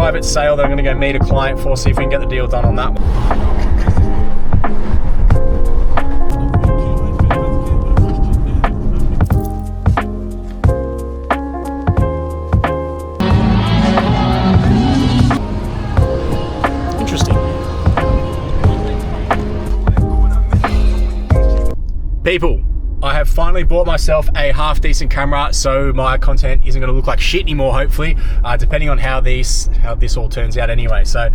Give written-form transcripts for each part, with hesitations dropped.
private sale that I'm going to go meet a client for, see if we can get the deal done on that one. People, I have finally bought myself a half decent camera, so my content isn't going to look like shit anymore, hopefully, depending on how this all turns out anyway. So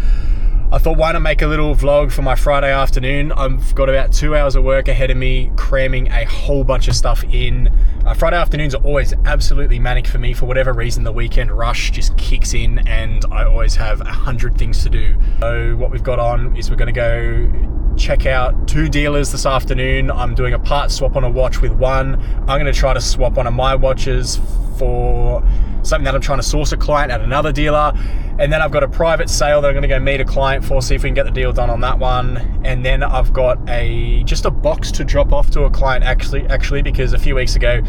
I thought, why not make a little vlog for my Friday afternoon? I've got about 2 hours of work ahead of me, cramming a whole bunch of stuff in. Friday afternoons are always absolutely manic for me. For whatever reason, the weekend rush just kicks in and I always have 100 things to do. So what we've got on is we're going to go check out 2 dealers this afternoon. I'm doing a part swap on a watch with one. I'm going to try to swap one of my watches for something that I'm trying to source a client at another dealer. And then I've got a private sale that I'm going to go meet a client for, see if we can get the deal done on that one. And then I've got just a box to drop off to a client actually because a few weeks ago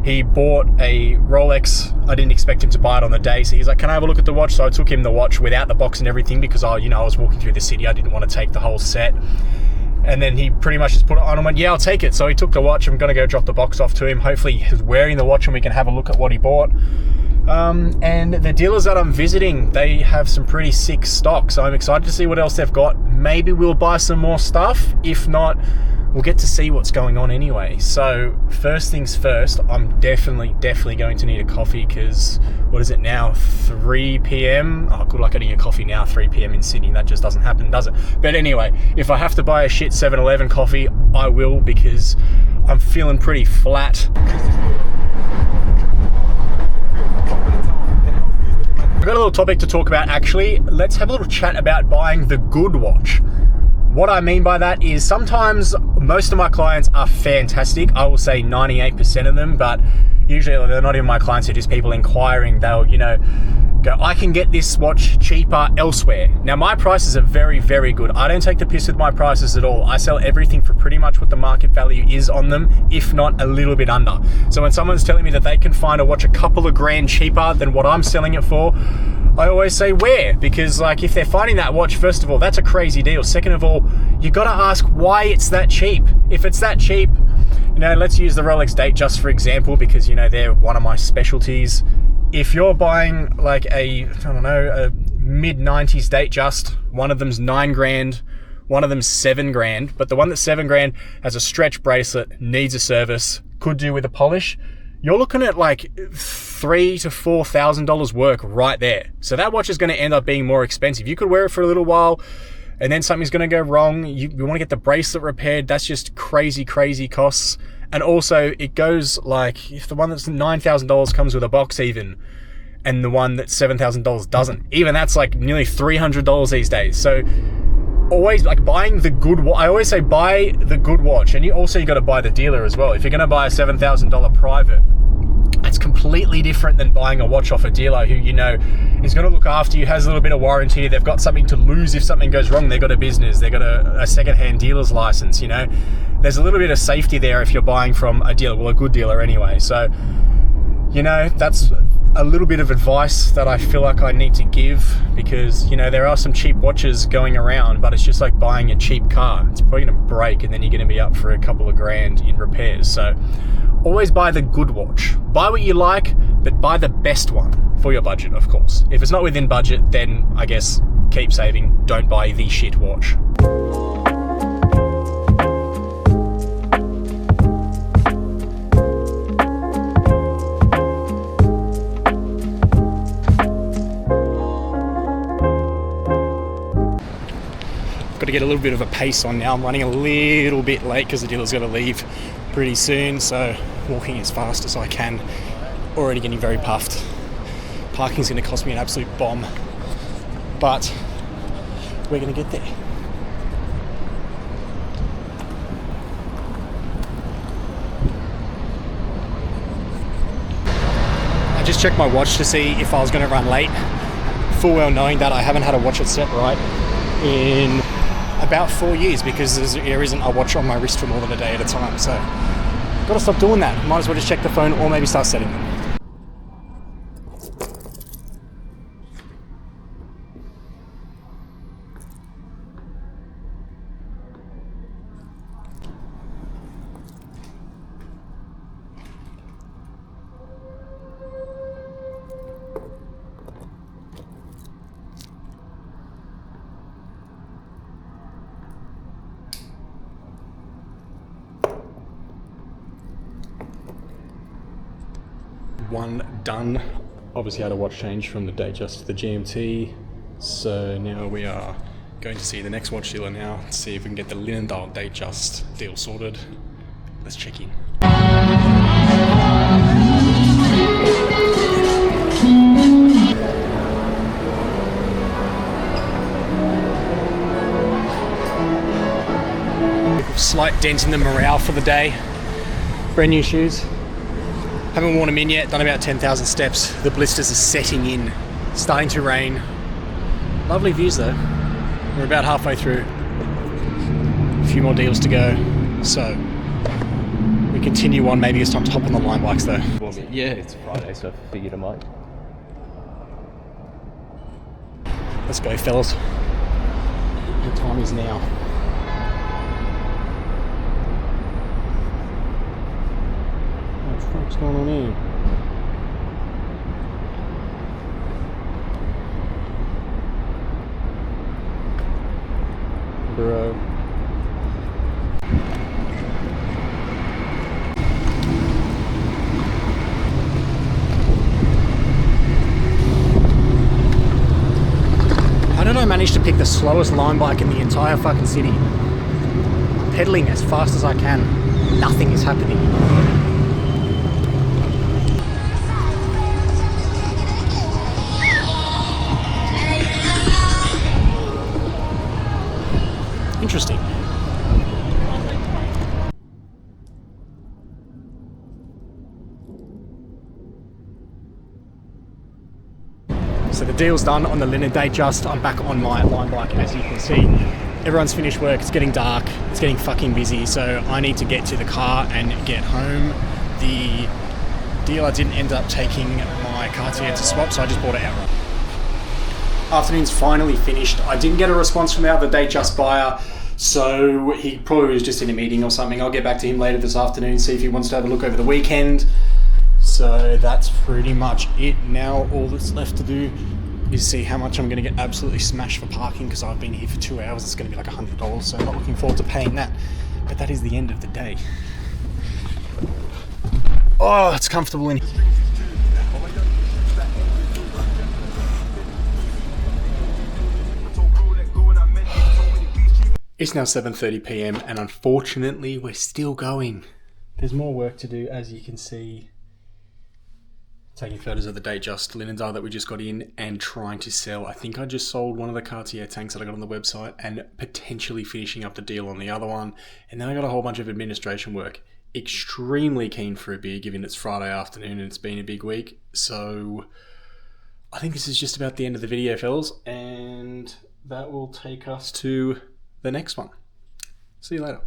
he bought a Rolex. I didn't expect him to buy it on the day, so he's like, can I have a look at the watch? So I took him the watch without the box and everything because I was walking through the city. I didn't want to take the whole set. And then he pretty much just put it on and went, yeah, I'll take it. So he took the watch. I'm going to go drop the box off to him. Hopefully he's wearing the watch and we can have a look at what he bought. And the dealers that I'm visiting, they have some pretty sick stock. So I'm excited to see what else they've got. Maybe we'll buy some more stuff. If not, we'll get to see what's going on anyway. So first things first, I'm definitely going to need a coffee because, what is it now, 3 p.m? Oh, good luck getting a coffee now, 3 p.m. in Sydney. That just doesn't happen, does it? But anyway, if I have to buy a shit 7-Eleven coffee, I will, because I'm feeling pretty flat. I've got a little topic to talk about actually. Let's have a little chat about buying the good watch. What I mean by that is sometimes most of my clients are fantastic. I will say 98% of them, but usually they're not even my clients, they're just people inquiring. They'll, go, I can get this watch cheaper elsewhere. Now my prices are very, very good. I don't take the piss with my prices at all. I sell everything for pretty much what the market value is on them, if not a little bit under. So when someone's telling me that they can find a watch a couple of grand cheaper than what I'm selling it for, I always say where, because if they're finding that watch, first of all, that's a crazy deal. Second of all, you got to ask why it's that cheap. If it's that cheap, let's use the Rolex Datejust for example, because they're one of my specialties. If you're buying a mid-90s Datejust, one of them's 9 grand, one of them's 7 grand, but the one that's 7 grand has a stretch bracelet, needs a service, could do with a polish, you're looking at $3,000 to $4,000 work right there. So that watch is going to end up being more expensive. You could wear it for a little while and then something's going to go wrong. You want to get the bracelet repaired. That's just crazy, crazy costs. And also it goes if the one that's $9,000 comes with a box even, and the one that's $7,000 doesn't, even that's nearly $300 these days. So always buying the good watch. I always say buy the good watch, and you got to buy the dealer as well. If you're going to buy a $7,000 private, it's completely different than buying a watch off a dealer who is going to look after you, has a little bit of warranty. They've got something to lose if something goes wrong. They've got a business. They've got a second-hand dealer's license. There's a little bit of safety there if you're buying from a dealer, well, a good dealer anyway. So that's a little bit of advice that I feel like I need to give, because there are some cheap watches going around, but it's just like buying a cheap car. It's probably going to break and then you're going to be up for a couple of grand in repairs. So always buy the good watch. Buy what you like, but buy the best one for your budget, of course. If it's not within budget, then I guess keep saving. Don't buy the shit watch. Got to get a little bit of a pace on now. I'm running a little bit late because the dealer's got to leave pretty soon, so walking as fast as I can. Already getting very puffed. Parking's going to cost me an absolute bomb, but we're going to get there. I just checked my watch to see if I was going to run late, full well knowing that I haven't had a watch that's set right in about 4 years, because there isn't a watch on my wrist for more than a day at a time. So got to stop doing that. Might as well just check the phone or maybe start setting them. one done. Obviously had a watch change from the Datejust to the GMT. So now we are going to see the next watch dealer now, see if we can get the Linendahl Datejust deal sorted. Let's check in. Slight dent in the morale for the day. Brand new shoes. Haven't worn them in yet, done about 10,000 steps. The blisters are setting in, starting to rain. Lovely views though. We're about halfway through. A few more deals to go. So, we continue on. Maybe it's time to hop on the line bikes though. Yeah, it's Friday, so I figured I might. Let's go, fellas. What time is now? What the fuck's going on here? Bro. How did I manage to pick the slowest line bike in the entire fucking city? Pedaling as fast as I can. Nothing is happening. Interesting. So the deal's done on the Linendahl Datejust. I'm back on my line bike, as you can see. Everyone's finished work, it's getting dark, it's getting fucking busy, so I need to get to the car and get home. The dealer didn't end up taking my Cartier to swap, so I just bought it outright. Afternoon's finally finished. I didn't get a response from the other Datejust buyer, so he probably was just in a meeting or something. I'll get back to him later this afternoon, see if he wants to have a look over the weekend. So that's pretty much it. Now all that's left to do is see how much I'm going to get absolutely smashed for parking, because I've been here for 2 hours. It's going to be like $100, so I'm not looking forward to paying that. But that is the end of the day. Oh, it's comfortable in here. It's now 7:30 PM and unfortunately we're still going. There's more work to do, as you can see. Taking photos of the Datejust Linendahl that we just got in and trying to sell. I think I just sold one of the Cartier tanks that I got on the website and potentially finishing up the deal on the other one. And then I got a whole bunch of administration work. Extremely keen for a beer, given it's Friday afternoon and it's been a big week. So I think this is just about the end of the video, fellas, and that will take us to the next one. See you later.